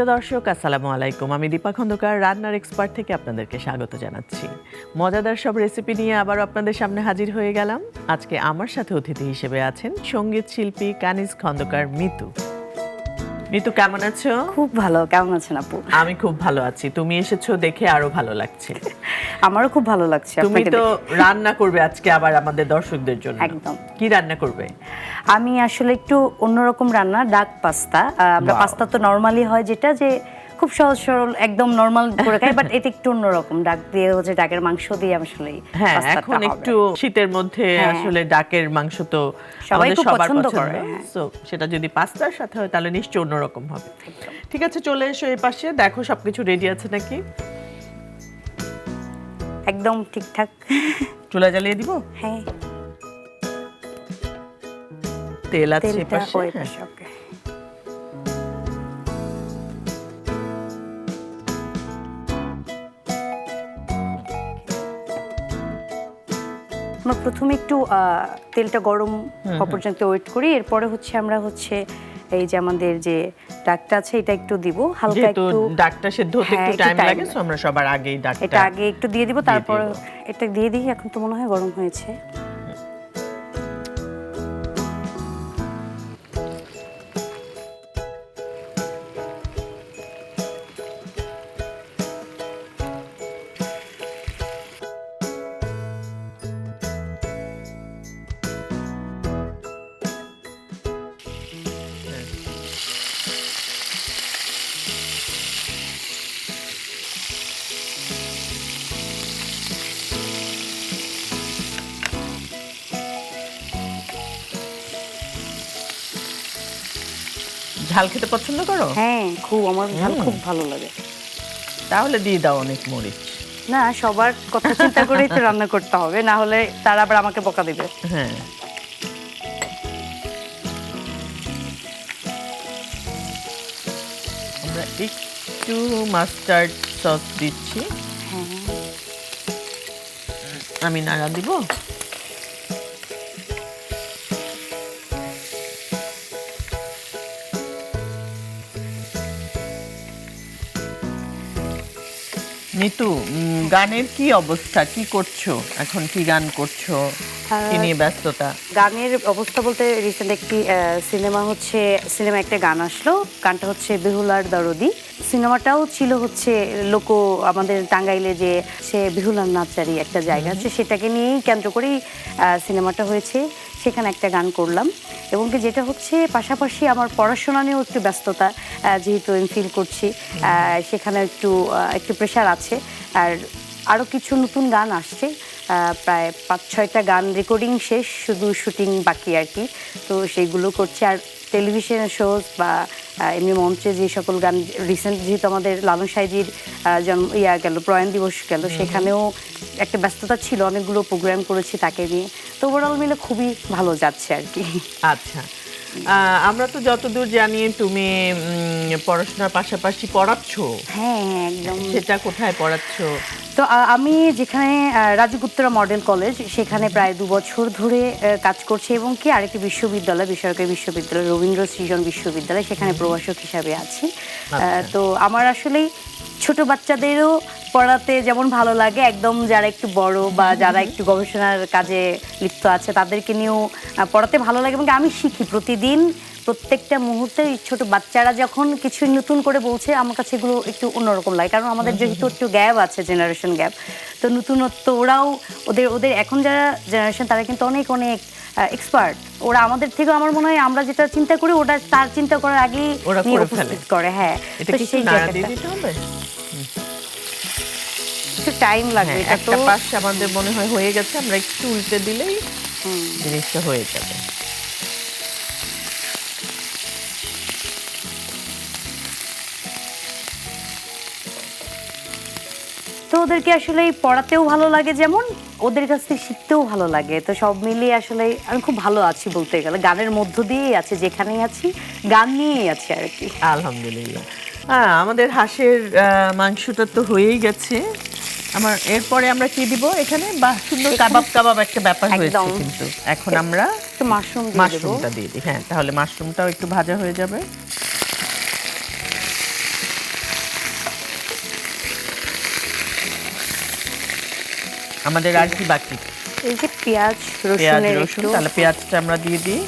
প্রিয় দর্শক আসসালামু আলাইকুম, আমি দীপা খন্দকার রান্নার এক্সপার্ট থেকে আপনাদেরকে স্বাগত জানাচ্ছি। মজাদার সব রেসিপি নিয়ে আবার আপনাদের সামনে হাজির হয়ে গেলাম। আজকে আমার সাথে অতিথি হিসেবে আছেন সঙ্গীত শিল্পী কানিজ খন্দকার মিতু। মিতু কেমন আছো? খুব ভালো। কেমন আছেন আপু? আমি খুব ভালো আছি। তুমি এসেছো দেখে আরো ভালো লাগছে। আমারও খুব ভালো লাগছে। তুমি তো রান্না করবে আজকে আবার আমাদের দর্শকদের জন্য। একদম। কি রান্না করবে? আমি আসলে একটু অন্যরকম রান্না, ডাক পাস্তা। আমরা পাস্তা তো নরমালি হয় যেটা যে খুব সহজ সরল একদম নরমাল করে খাই, বাট এটা একটু অন্যরকম। ডাক দিয়ে হচ্ছে, ডাকের মাংস দিয়ে আসলে হ্যাঁ, এখন একটু শীতের মধ্যে আসলে ডাকের মাংস তো সবাই খুব সবার পছন্দ করে। সো সেটা যদি পাস্তার সাথে হয় তাহলে নিশ্চয়ই অন্যরকম হবে। ঠিক আছে, চলে এসো এই পাশে, দেখো সবকিছু রেডি আছে নাকি। একদম ঠিকঠাক। চুলা জ্বালিয়ে দিব? হ্যাঁ, তেল আছে এই তেলটা পাশে। ওই পাশে। ওকে, আমরা প্রথমে একটু তেলটা গরম হওয়া পর্যন্ত ওয়েট করি। এরপরে হচ্ছে আমরা এই যে আমাদের যে ডাকটা আছে এটা একটু দিব হালকা, একটু ডাকটা সেদ্ধ হতে একটু টাইম লাগে, সো আমরা সবার আগেই ডাকটা এটা আগে একটু দিয়ে দিব, তারপর এটা দিয়ে দিই। এখন তো মনে হয় গরম হয়েছে। ঝাল খেতে পছন্দ করো? হ্যাঁ, খুব। আমার ঝাল খুব ভালো লাগে। তাহলে দিয়ে দাও অনেক মরিচ। না, সবার কথা চিন্তা করেই তো রান্না করতে হবে, না হলে তারা আবার আমাকে বকা দিবে। হ্যাঁ, আমরা একটু মাস্টার্ড সস দিচ্ছি। আমি নাড়া দিব। নিতু, গানের কি অবস্থা? কি করছো এখন? কি গান করছো? কি নিয়ে ব্যস্ততা? গানের অবস্থা বলতে রিসেন্ট একটি সিনেমা একটা গান আসলো। গানটা হচ্ছে বেহুলার দরদি। সিনেমাটাও ছিল আমাদের টাঙ্গাইলে যে সে বেহুলার নাচারি একটা জায়গা আছে, সেটাকে নিয়েই কেন্দ্র করেই সিনেমাটা হয়েছে। সেখানে একটা গান করলাম। এবং যেটা হচ্ছে পাশাপাশি আমার পড়াশোনা নিয়েও একটু ব্যস্ততা, যেহেতু এমফিল করছি, সেখানে একটু প্রেশার আছে। আর আরও কিছু নতুন গান আসছে, প্রায় 5-6টা গান রেকর্ডিং শেষ, শুধু শুটিং বাকি আর কি। তো সেইগুলো করছি। আর টেলিভিশনের শোজ বা এমনি মঞ্চে যে সকল গান, রিসেন্ট যেহেতু আমাদের লালন সাইজির প্রয়াণ দিবস গেল, সেখানেও একটা ব্যস্ততা ছিল, অনেকগুলো প্রোগ্রাম করেছি তাকে নিয়ে। তো ওভারঅল মিলে খুবই ভালো যাচ্ছে আর কি। আচ্ছা, আমরা তো যতদূর জানি তুমি পড়াশোনার পাশাপাশি পড়াচ্ছো। হ্যাঁ, একদম। সেটা কোথায় পড়াচ্ছো? তো আমি যেখানে রাজগুপ্তরা মডেল কলেজ, সেখানে প্রায় 2 বছর ধরে কাজ করছি। এবং কি আরেকটি বিশ্ববিদ্যালয়, বেসরকারি বিশ্ববিদ্যালয়, রবীন্দ্র সৃজন বিশ্ববিদ্যালয়, সেখানে প্রভাষক হিসাবে আছি। তো আমার আসলেই ছোট বাচ্চাদেরও পড়াতে যেমন ভালো লাগে, একদম যারা একটু বড় বা যারা একটু গবেষণার কাজে লিপ্ত আছে তাদেরকে নিয়েও পড়াতে ভালো লাগে। এবং আমি শিখি প্রতিদিন, প্রত্যেকটা মুহূর্তে। ছোট বাচ্চারা যখন কিছু নতুন করে বলছে, আমার কাছে এগুলো একটু অন্যরকম লাগে, কারণ আমাদের যেহেতু একটু গ্যাপ আছে, জেনারেশন গ্যাপ। তো নতুনত্ব, ওদের এখন যারা জেনারেশন, তারা কিন্তু অনেক অনেক এক্সপার্ট। ওরা আমাদের থেকে, আমার মনে হয় আমরা যেটা চিন্তা করি ওটা তার চিন্তা করার আগেই উপস্থিত করে। হ্যাঁ, তো সেই জায়গাটা একটু টাইম লাগবে। একটা পাশ আমাদের মনে হয় হয়ে গেছে, আমরা একটু উল্টে দিলেই জিনিসটা হয়ে যাবে। তো ওদেরকে আসলে পড়াতেও ভালো লাগে, যেমন ওদের কাছ থেকে শিখতেও ভালো লাগে। তো সব মিলিয়ে আসলে আমি খুব ভালো আছি বলতে গেলে। গানের মধ্য দিয়েই আছি, যেখানেই আছি গান নিয়েই আছি আর কি। আলহামদুলিল্লাহ। আমাদের হাঁসের মাংসটা তো হয়েই গেছে। এরপরে আমরা কি দিব এখানে? বা সুন্দর কাবাব একটা ব্যাপার হয়েছে, কিন্তু এখন আমরা মাশরুমটা দিয়ে দিই। হ্যাঁ, তাহলে মাশরুমটাও একটু ভাজা হয়ে যাবে। আমাদের আর কি বাকি? এই যে পেঁয়াজ পেঁয়াজ রসুনের রসুন, একটু তাহলে পেঁয়াজটা আমরা দিয়ে দিই।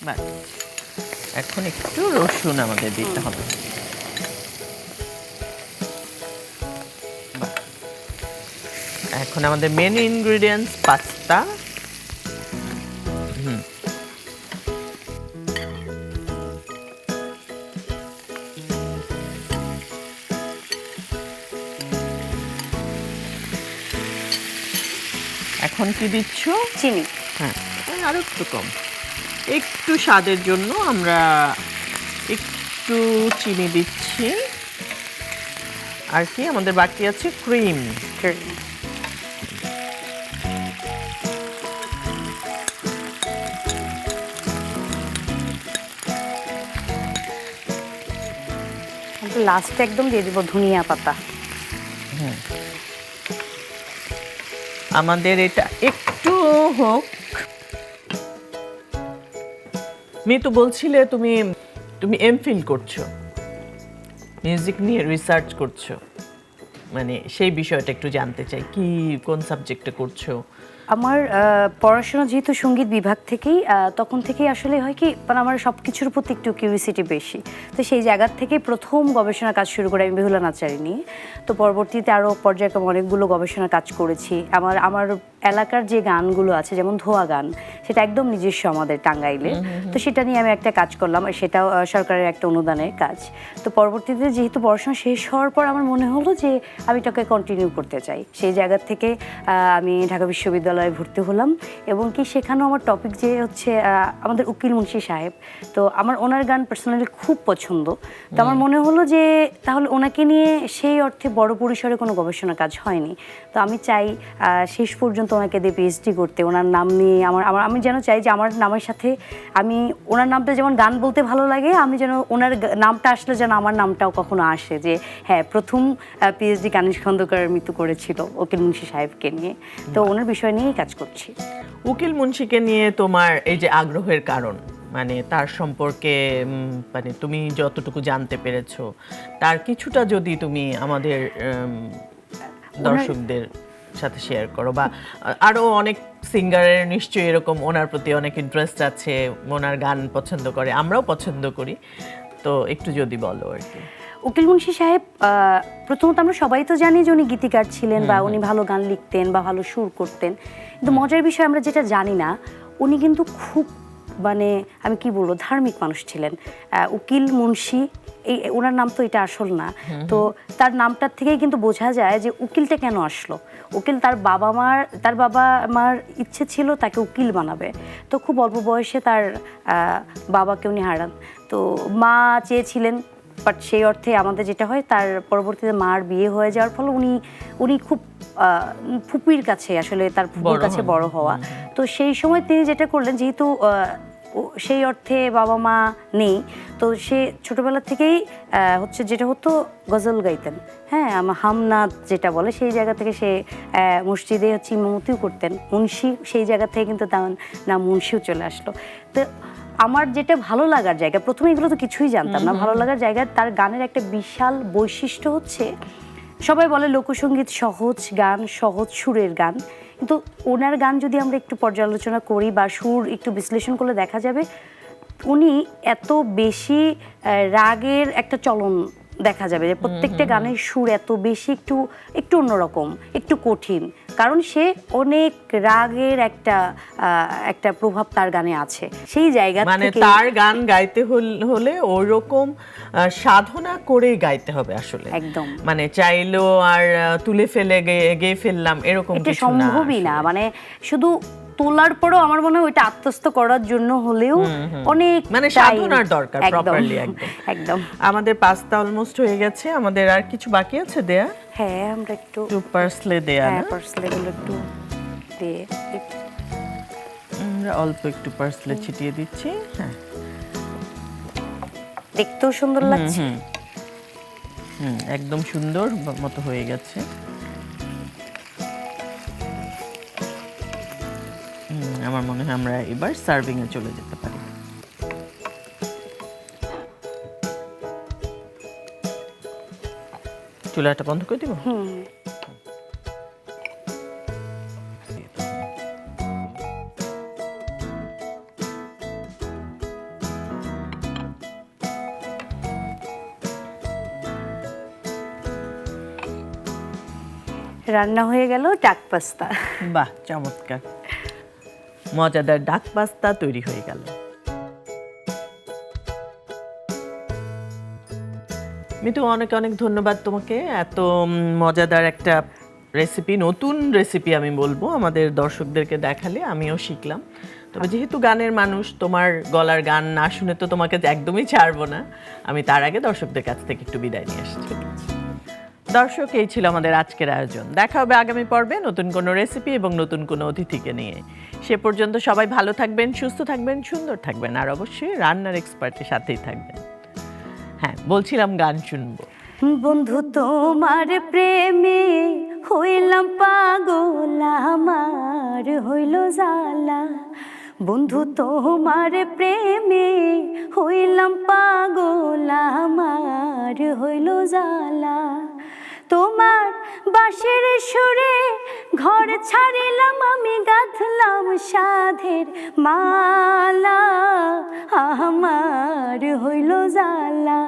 বাস, এখন একটু রসুন আমাদের দিতে হবে। বাস। এখন আমাদের মেন ইনগ্রেডিয়েন্টস পাস্তা। এখন কি দিচ্ছ? চিনি। হ্যাঁ, আরো একটু কম, একটু স্বাদের জন্য আমরা একটু চিনি দিচ্ছি। আর কি আমাদের বাকি আছে? ক্রিম। লাস্টে একদম দিয়ে দিব ধনিয়া পাতা। আমাদের এটা একটু হোক। মিতু বলছিলে তুমি তুমি এমফিল করছো, মিউজিক নিয়ে রিসার্চ করছো, মানে সেই বিষয়টা একটু জানতে চাই, কি কোন সাবজেক্টে করছো? আমার পড়াশোনা যেহেতু সঙ্গীত বিভাগ থেকেই, তখন থেকেই আসলে হয় কি, মানে আমার সব কিছুর প্রতি একটু কিউরিসিটি বেশি। তো সেই জায়গার থেকেই প্রথম গবেষণা কাজ শুরু করে আমি বেহুলা নাচারি নিয়ে। তো পরবর্তীতে আরও পর্যায়ক্রমে অনেকগুলো গবেষণা কাজ করেছি। আমার এলাকার যে গানগুলো আছে, যেমন ধোয়া গান, সেটা একদম নিজস্ব আমাদের টাঙ্গাইলে। তো সেটা নিয়ে আমি একটা কাজ করলাম, আর সেটাও সরকারের একটা অনুদানের কাজ। তো পরবর্তীতে যেহেতু পড়াশোনা শেষ হওয়ার পর আমার মনে হলো যে আমি এটাকে কন্টিনিউ করতে চাই। সেই জায়গা থেকে আমি ঢাকা বিশ্ববিদ্যালয়ে ভর্তি হলাম, এবং কি সেখানেও আমার টপিক যে হচ্ছে আমাদের উকিল মুন্সি সাহেব। তো আমার ওনার গান পার্সোনালি খুব পছন্দ। তো আমার মনে হলো যে তাহলে ওনাকে নিয়ে সেই অর্থে বড় পরিসরে কোনো গবেষণা কাজ হয়নি। তো আমি চাই শেষ পর্যন্ত ওনাকে দিয়ে পিএইচডি করতে, ওনার নাম নিয়ে আমি যেন চাই যে আমার নামের সাথে আমি ওনার নামটা যেমন গান বলতে ভালো লাগে, আমি যেন ওনার নামটা আসলে যেন আমার নামটাও কখনো আসে, যে হ্যাঁ প্রথম পিএইচডি কানিজ খন্দকার মৃত্যু করেছিল উকিল মুন্সি সাহেবকে নিয়ে। তো ওনার বিষয় নিয়েই কাজ করছি। উকিল মুন্সিকে নিয়ে তোমার এই যে আগ্রহের কারণ, মানে তার সম্পর্কে মানে তুমি যতটুকু জানতে পেরেছো, তার কিছুটা যদি তুমি আমাদের দর্শকদের সাথে শেয়ার করো, বা আরো অনেক সিঙ্গারের নিশ্চয়ই এরকম ওনার প্রতি অনেক ইন্টারেস্ট আছে, ওনার গান পছন্দ করে, আমরাও পছন্দ করি, তো একটু যদি বলো আর কি। উকিল মুন্সি সাহেব প্রথমত আমরা সবাই তো জানি যে উনি গীতিকার ছিলেন, বা উনি ভালো গান লিখতেন বা ভালো সুর করতেন। কিন্তু মজার বিষয় আমরা যেটা জানি না, উনি কিন্তু খুব, মানে আমি কি বলবো, ধার্মিক মানুষ ছিলেন। উকিল মুন্সি, এই ওনার নাম তো এটা আসল না। তো তার নামটার থেকেই কিন্তু বোঝা যায় যে উকিলটা কেন আসলো। উকিল তার বাবা মার ইচ্ছে ছিল তাকে উকিল বানাবে। তো খুব অল্প বয়সে তার বাবাকে উনি হারান। তো মা চেয়েছিলেন, বাট সেই অর্থে আমাদের যেটা হয়, তার পরবর্তীতে মার বিয়ে হয়ে যাওয়ার ফলে উনি খুব ফুপির কাছে, আসলে তার ফুপির কাছে বড় হওয়া। তো সেই সময় তিনি যেটা করলেন, যেহেতু সেই অর্থে বাবা মা নেই, তো সে ছোটবেলা থেকেই হচ্ছে যেটা হতো গজল গাইতেন। হ্যাঁ, হামনাদ যেটা বলে, সেই জায়গা থেকে সে মসজিদে হচ্ছে ইমামতিও করতেন। মুন্সি, সেই জায়গা থেকে কিন্তু তার নাম মুন্সিও চলে আসলো। তো আমার যেটা ভালো লাগার জায়গা, প্রথমে এগুলো তো কিছুই জানতাম না, ভালো লাগার জায়গা তার গানের একটা বিশাল বৈশিষ্ট্য হচ্ছে, সবাই বলে লোকসঙ্গীত সহজ গান, সহজ সুরের গান, কিন্তু ওনার গান যদি আমরা একটু পর্যালোচনা করি বা সুর একটু বিশ্লেষণ করলে দেখা যাবে উনি এত বেশি রাগের একটা চলন দেখা যাবে, যে প্রত্যেকটা গানের সুর এত বেশি একটু অন্যরকম, একটু কঠিন, কারণ সে অনেক রাগের একটা প্রভাব তার গানে আছে। সেই জায়গা থেকে মানে তার গান গাইতে হলে ওরকম সাধনা করে গাইতে হবে আসলে, একদম, মানে চাইলো আর তুলে ফেলে গেয়ে ফেললাম এরকম এটা কিছু সম্ভবই না। মানে শুধু তোলার পরেও আমার মনে হয় ওইটা আত্মস্থ করার জন্য হলেও অনেক মানে সাধনার দরকার প্রপারলি। একদম। আমাদের পাস্তা অলমোস্ট হয়ে গেছে, আমাদের আর কিছু বাকি আছে দেয়া? হ্যাঁ, আমরা একটু পার্সলে দেয়া না, পার্সলে গুলো একটু দিয়ে আমরা অল্প একটু পার্সলে ছিটিয়ে দিচ্ছি। হ্যাঁ, দেখতেও সুন্দর লাগছে। একদম সুন্দর মতো হয়ে গেছে। আমার মনে হয় আমরা এবার সার্ভিং এ চলে যেতে পারি। চুলাটা বন্ধ করে দিব। রান্না হয়ে গেল ডাক পাস্তা। বাহ, চমৎকার, মজাদার ডাক পাস্তা তৈরি হয়ে গেল। মিতু, অনেক অনেক ধন্যবাদ তোমাকে। এত মজাদার একটা রেসিপি, নতুন রেসিপি আমি বলবো, আমাদের দর্শকদেরকে দেখালে আমিও শিখলাম। তবে যেহেতু গানের মানুষ, তোমার গলার গান না শুনে তো তোমাকে একদমই ছাড়বো না। আমি তার আগে দর্শকদের কাছ থেকে একটু বিদায় নিয়ে আসছি। দর্শক, এই ছিল আমাদের আজকের আয়োজন। দেখা হবে আগামী পর্বে নতুন কোনো রেসিপি এবং নতুন কোনো অতিথিকে নিয়ে। সে পর্যন্ত সবাই ভালো থাকবেন, সুস্থ থাকবেন, সুন্দর থাকবেন, আর অবশ্যই রান্নার এক্সপার্টের সাথেই থাকবেন। হ্যাঁ, বলছিলাম গান শুনবো। বন্ধু তোমার প্রেমে হইলাম পাগল, আমার হইল জ্বালা। বন্ধু তোমার প্রেমে হইলাম পাগল, আমার হইল জ্বালা। তোমার বাঁশির সুরে ঘর ছাড়িলাম আমি, গাঁথলাম সাধের মালা, আমার হইল জ্বালা।